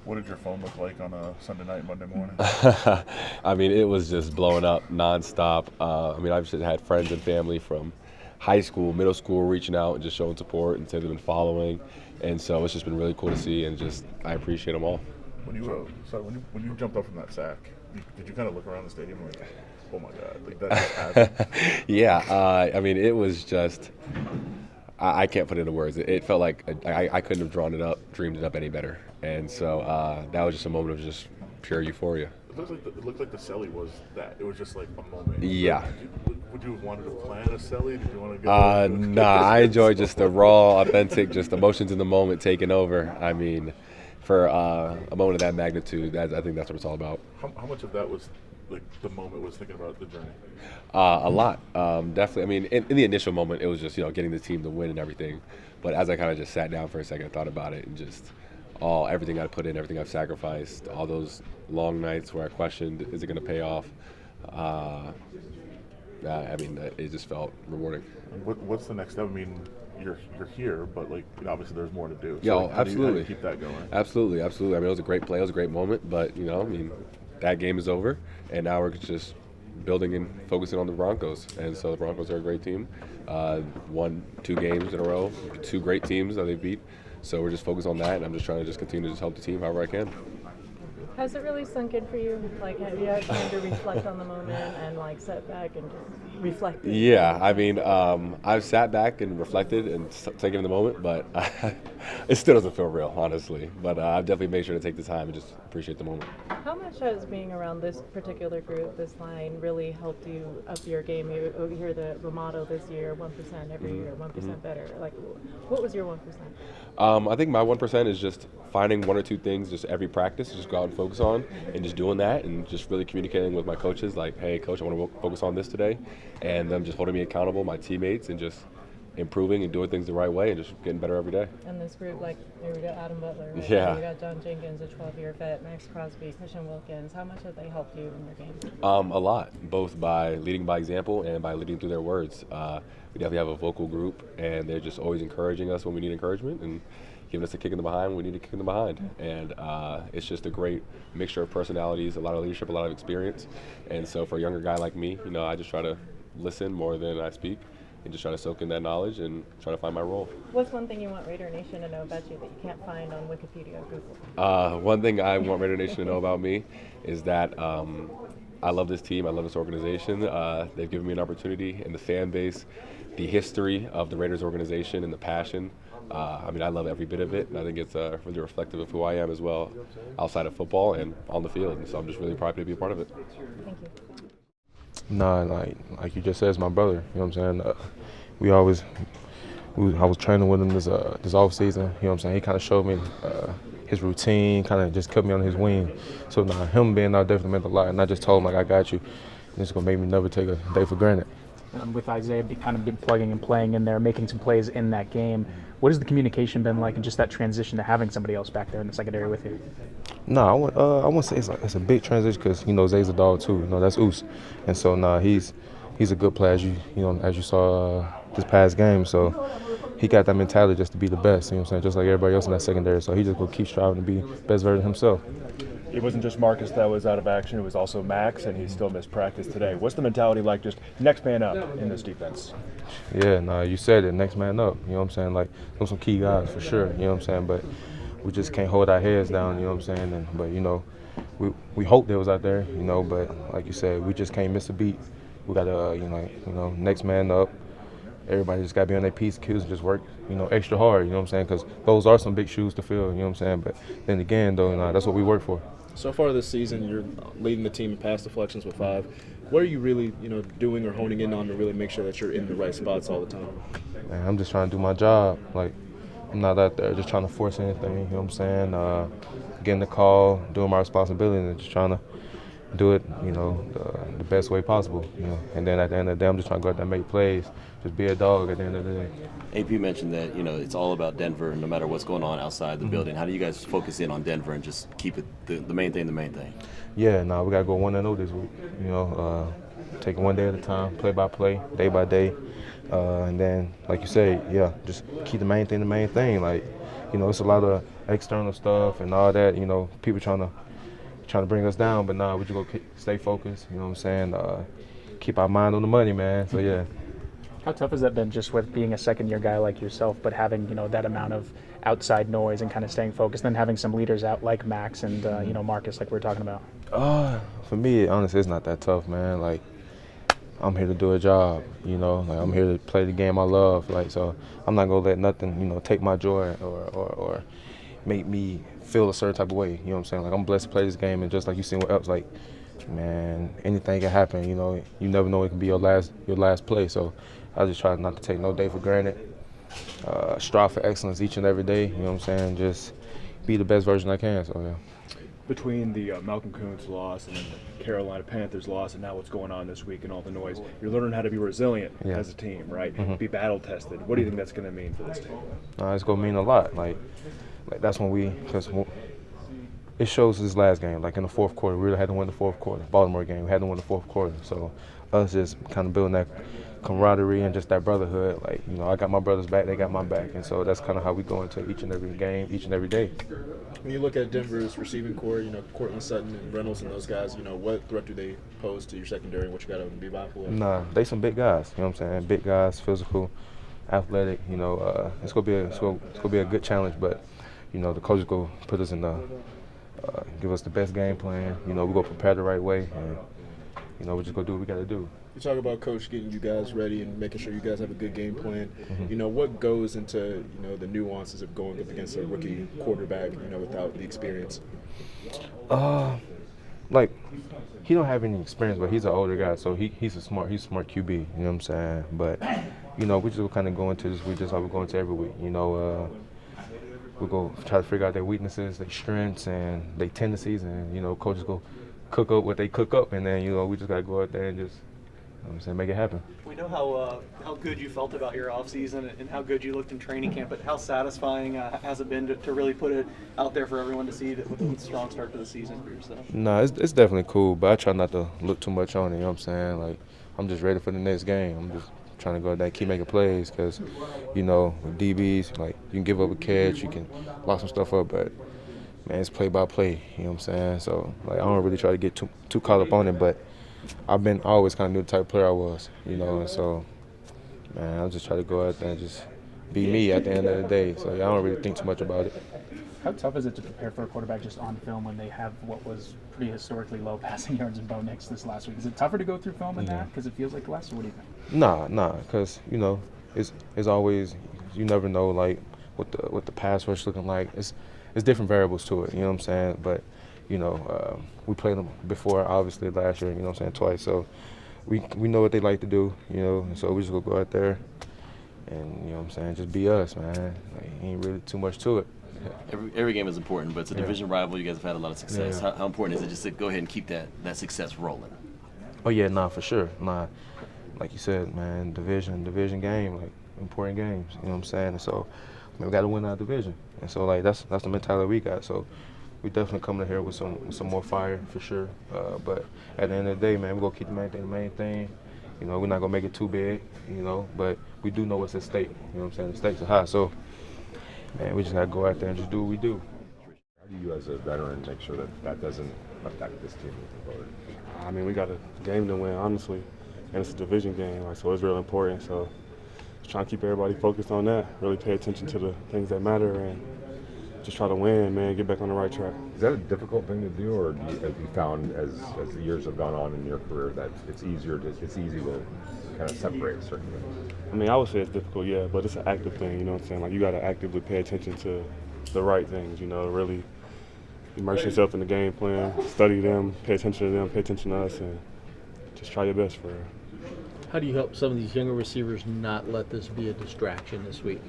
What did your phone look like on a Sunday night, Monday morning? I mean, it was just blowing up nonstop. I mean, I've just had friends and family from high school, middle school reaching out and just showing support and saying they've been following. And so it's just been really cool to see, and just I appreciate them all. When you jumped up from that sack, did you kind of look around the stadium like, oh my God, like that just happened? Yeah, I mean, it was just I can't put it into words. It felt like I couldn't have drawn it up, dreamed it up any better. And so that was just a moment of just pure euphoria. It looked like the celly was that. It was just like a moment. Yeah. Would you have wanted to plan a celly? Did you want to go? Nah, I enjoy just the raw, authentic, just emotions in the moment taking over. I mean, for a moment of that magnitude, I think that's what it's all about. How much of that was like the moment was thinking about the journey? A lot, definitely. I mean, in the initial moment, it was just getting the team to win and everything. But as I kind of just sat down for a second, thought about it, and just everything I put in, everything I've sacrificed, all those long nights where I questioned, is it going to pay off? I mean, it just felt rewarding. What's the next step? I mean, you're here, but like obviously there's more to do. So Yeah, like, how do absolutely. you keep that going? Absolutely. I mean, it was a great play, it was a great moment, but I mean, that game is over, and now we're just building and focusing on the Broncos. And so the Broncos are a great team. Won 2 games in a row, 2 great teams that they beat. So we're just focused on that, and I'm just trying to just continue to just help the team however I can. Has it really sunk in for you? Like, have you had time to reflect on the moment and like set back and just reflect? Yeah, I mean, I've sat back and reflected and taken in the moment, but it still doesn't feel real, honestly. But I've definitely made sure to take the time and just appreciate the moment. How much has being around this particular group, this line, really helped you up your game? You hear the motto this year, 1% every year, 1% better. Like, what was your 1%? I think my 1% is just finding 1 or 2 things just every practice, just go out and focus on, and just doing that, and just really communicating with my coaches, like, hey, coach, I want to focus on this today, and them just holding me accountable, my teammates, and just improving and doing things the right way and just getting better every day. And this group, like, we got Adam Butler, right? Yeah. We got John Jenkins, a 12-year vet, Max Crosby, Christian Wilkins. How much have they helped you in your game? A lot, both by leading by example and by leading through their words. We definitely have a vocal group, and they're just always encouraging us when we need encouragement and giving us a kick in the behind when we need a kick in the behind. And it's just a great mixture of personalities, a lot of leadership, a lot of experience. And so for a younger guy like me, I just try to listen more than I speak and just try to soak in that knowledge and try to find my role. What's one thing you want Raider Nation to know about you that you can't find on Wikipedia or Google? One thing I want Raider Nation to know about me is that I love this team. I love this organization. They've given me an opportunity, and the fan base, the history of the Raiders organization, and the passion. I mean, I love every bit of it, and I think it's really reflective of who I am as well, outside of football and on the field. And so I'm just really proud to be a part of it. Thank you. Nah, like you just said, it's my brother. You know what I'm saying? I was training with him this off season. You know what I'm saying? He kind of showed me his routine, kind of just kept me on his wing. So him being out definitely meant a lot. And I just told him, like, I got you. And it's gonna make me never take a day for granted. With Isaiah kind of been plugging and playing in there, making some plays in that game, what has the communication been like, and just that transition to having somebody else back there in the secondary with you? No, I wouldn't say it's a big transition because Zay's a dog too. That's Oos, and so he's a good player as you saw this past game. So he got that mentality just to be the best. You know what I'm saying? Just like everybody else in that secondary. So he just gonna keep striving to be the best version of himself. It wasn't just Marcus that was out of action, it was also Max, and he still missed practice today. What's the mentality like, just next man up in this defense? Yeah, you said it, next man up. You know what I'm saying? Like, those some key guys for sure, you know what I'm saying? But we just can't hold our heads down, you know what I'm saying? But we hope they was out there, but like you said, we just can't miss a beat. We got to, next man up. Everybody just got to be on their P's and Q's and just work, extra hard, you know what I'm saying? Because those are some big shoes to fill, you know what I'm saying? But then again, though, that's what we work for. So far this season, you're leading the team in pass deflections with 5. What are you really, doing or honing in on to really make sure that you're in the right spots all the time? Man, I'm just trying to do my job. Like, I'm not out there just trying to force anything, you know what I'm saying? Getting the call, doing my responsibility, and just trying to do it, the best way possible, And then at the end of the day, I'm just trying to go out there and make plays, just be a dog at the end of the day. AP mentioned that, it's all about Denver no matter what's going on outside the building. How do you guys focus in on Denver and just keep it the main thing? Yeah, we got to go 1-0 this week, take it one day at a time, play by play, day by day. And then, like you say, just keep the main thing. Like, you know, it's a lot of external stuff and all that. You know, people trying to bring us down, but nah, we just go stay focused. You know what I'm saying? Keep our mind on the money, man. So yeah. How tough has that been, just with being a second-year guy like yourself, but having, you know, that amount of outside noise and kind of staying focused, then having some leaders out like Max and you know, Marcus, like we were talking about? For me, honestly, it's not that tough, man. Like, I'm here to do a job, you know. Like, I'm here to play the game I love. Like, so I'm not gonna let nothing, you know, take my joy or make me feel a certain type of way. You know what I'm saying? Like, I'm blessed to play this game, and just like you seen with Epps, like, man, anything can happen. You know, you never know it can be your last play. So I just try not to take no day for granted. Strive for excellence each and every day. You know what I'm saying? Just be the best version I can. So yeah. Between the Malcolm Kuntz loss and then the Carolina Panthers loss and now what's going on this week and all the noise, you're learning how to be resilient as a team, right? Be battle tested. What do you think that's going to mean for this team? It's going to mean a lot. Like that's when because it shows this last game. Like in the fourth quarter, we really had to win the fourth quarter. Baltimore game, we had to win the fourth quarter. So us just kind of building that camaraderie and just that brotherhood. Like, you know, I got my brothers back, they got my back, and so that's kind of how we go into each and every game, each and every day. When you look at Denver's receiving core, you know, Cortland Sutton and Reynolds and those guys, you know, what threat do they pose to your secondary and what you got to be mindful of? Nah, they some big guys. You know what I'm saying? Big guys, physical, athletic. You know, it's gonna be a good challenge, but you know, the coaches go put us in the give us the best game plan. You know, we go prepare the right way, and you know, we just go do what we got to do. You talk about Coach getting you guys ready and making sure you guys have a good game plan. You know, what goes into, you know, the nuances of going up against a rookie quarterback, you know, without the experience? Like, he don't have any experience, but he's an older guy, so he's a smart QB. You know what I'm saying? But you know, we just kind of go into this week just like we go into every week. You know, we go try to figure out their weaknesses, their strengths, and their tendencies, and you know, coaches go cook up what they cook up, and then you know, we just gotta go out there and just, you know what I'm saying, make it happen. We know how good you felt about your offseason and how good you looked in training camp, but how satisfying has it been to really put it out there for everyone to see that with a strong start to the season for yourself? No, it's definitely cool, but I try not to look too much on it, you know what I'm saying? Like, I'm just ready for the next game. I'm just trying to go out there and keep making plays because, you know, with DBs, like, you can give up a catch, you can lock some stuff up, but, man, it's play by play, you know what I'm saying? So, like, I don't really try to get too caught up on it, but I always kind of knew the type of player I was, you know, and so, man, I just try to go out there and just be me at the end of the day. So, yeah, I don't really think too much about it. How tough is it to prepare for a quarterback just on film when they have what was pretty historically low passing yards in Bo Nix this last week? Is it tougher to go through film than that because it feels like less, or what do you think? Nah, because, you know, it's always, you never know, like, what the pass rush looking like. It's different variables to it, you know what I'm saying? But, you know, we played them before, obviously, last year, you know what I'm saying, twice. So we know what they like to do, you know, and so we just go out there and, you know what I'm saying, just be us, man. Like, ain't really too much to it. Every game is important, but it's a division rival. You guys have had a lot of success. Yeah. How important is it just to go ahead and keep that success rolling? Oh, yeah, nah, for sure. Nah, like you said, man, division game, like, important games, you know what I'm saying? And so, man, we got to win our division. And so, like, that's the mentality we got. So we definitely coming in here with some more fire for sure. But at the end of the day, man, we're going to keep the main thing. You know, we're not going to make it too big, you know, but we do know what's at stake. You know what I'm saying? The stakes are high. So, man, we just got to go out there and just do what we do. How do you, as a veteran, make sure that doesn't affect this team moving forward? I mean, we got a game to win, honestly, and it's a division game, like, so it's real important. So just trying to keep everybody focused on that, really pay attention to the things that matter, and just try to win, man, get back on the right track. Is that a difficult thing to do, or have you found as the years have gone on in your career that it's easy to kind of separate certain things? I mean, I would say it's difficult, yeah, but it's an active thing, you know what I'm saying? Like, you got to actively pay attention to the right things, you know, really immerse yourself in the game plan, study them, pay attention to them, pay attention to us, and just try your best for it. How do you help some of these younger receivers not let this be a distraction this week?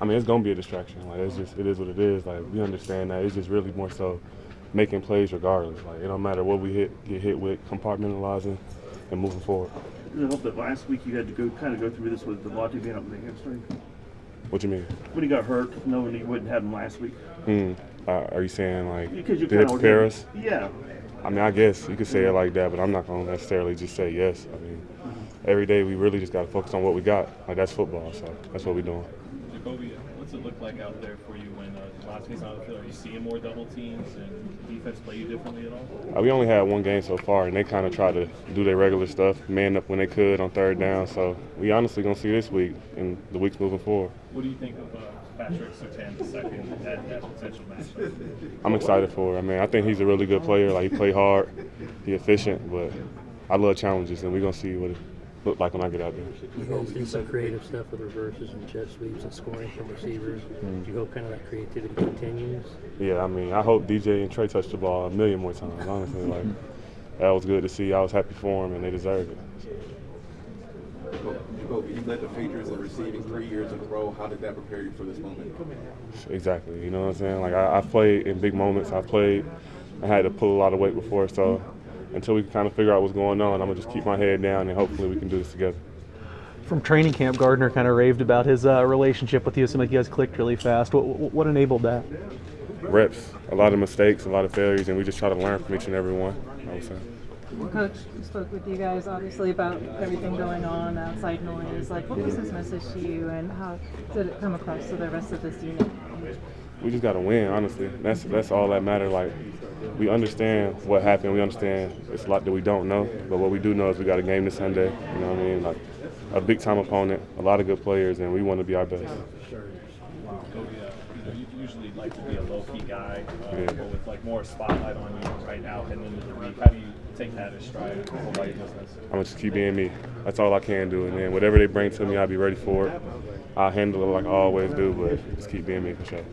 I mean, it's going to be a distraction. Like, it is what it is. Like, we understand that. It's just really more so making plays regardless. Like, it don't matter what we get hit with, compartmentalizing and moving forward. I hope that last week you had to go through this with Devontae being up with the hamstring. What you mean? When he got hurt, knowing he wouldn't have him last week. Are you saying, like, because you did it prepare us? Yeah. I mean, I guess you could say it like that, but I'm not going to necessarily just say yes. I mean, every day we really just got to focus on what we got. Like, that's football, so that's what we're doing. Jakobi, what's What's it look like out there for you when Monty's on the field? Are you seeing more double teams and defense play you differently at all? We only had one game so far, and they kind of try to do their regular stuff, man up when they could on third down. So we honestly going to see this week and the weeks moving forward. What do you think of Patrick Surtain II at that potential matchup? I'm excited for it. I mean, I think he's a really good player. Like, he play hard, he efficient, but I love challenges, and we're going to see what it look like when I get out there. You guys do some creative stuff with reverses and jet sweeps and scoring from receivers. Do you hope kind of that creativity continues? Yeah, I mean, I hope DJ and Trey touch the ball a million more times, honestly. Like, that was good to see. I was happy for them, and they deserve it. Jakobi, you led the Patriots in receiving 3 years in a row. How did that prepare you for this moment? Exactly. You know what I'm saying? Like, I've played in big moments. I had to pull a lot of weight before, so until we can kind of figure out what's going on, I'm going to just keep my head down, and hopefully we can do this together. From training camp, Gardner kind of raved about his relationship with you. It seemed like you guys clicked really fast. What enabled that? Reps, a lot of mistakes, a lot of failures, and we just try to learn from each and every one, I would say. Coach spoke with you guys obviously about everything going on, outside noise. Like, what was his message to you, and how did it come across to the rest of this unit? We just got to win, honestly. That's all that matters. Like, we understand what happened. We understand it's a lot that we don't know. But what we do know is we got a game this Sunday. You know what I mean? Like, a big-time opponent, a lot of good players, and we want to be our best. You usually like to be a low-key guy, but with like more spotlight on you right now heading into the week. How do you take that as stride? Go about your business? I'm going to just keep being me. That's all I can do. And then whatever they bring to me, I'll be ready for it. I'll handle it like I always do, but just keep being me for sure.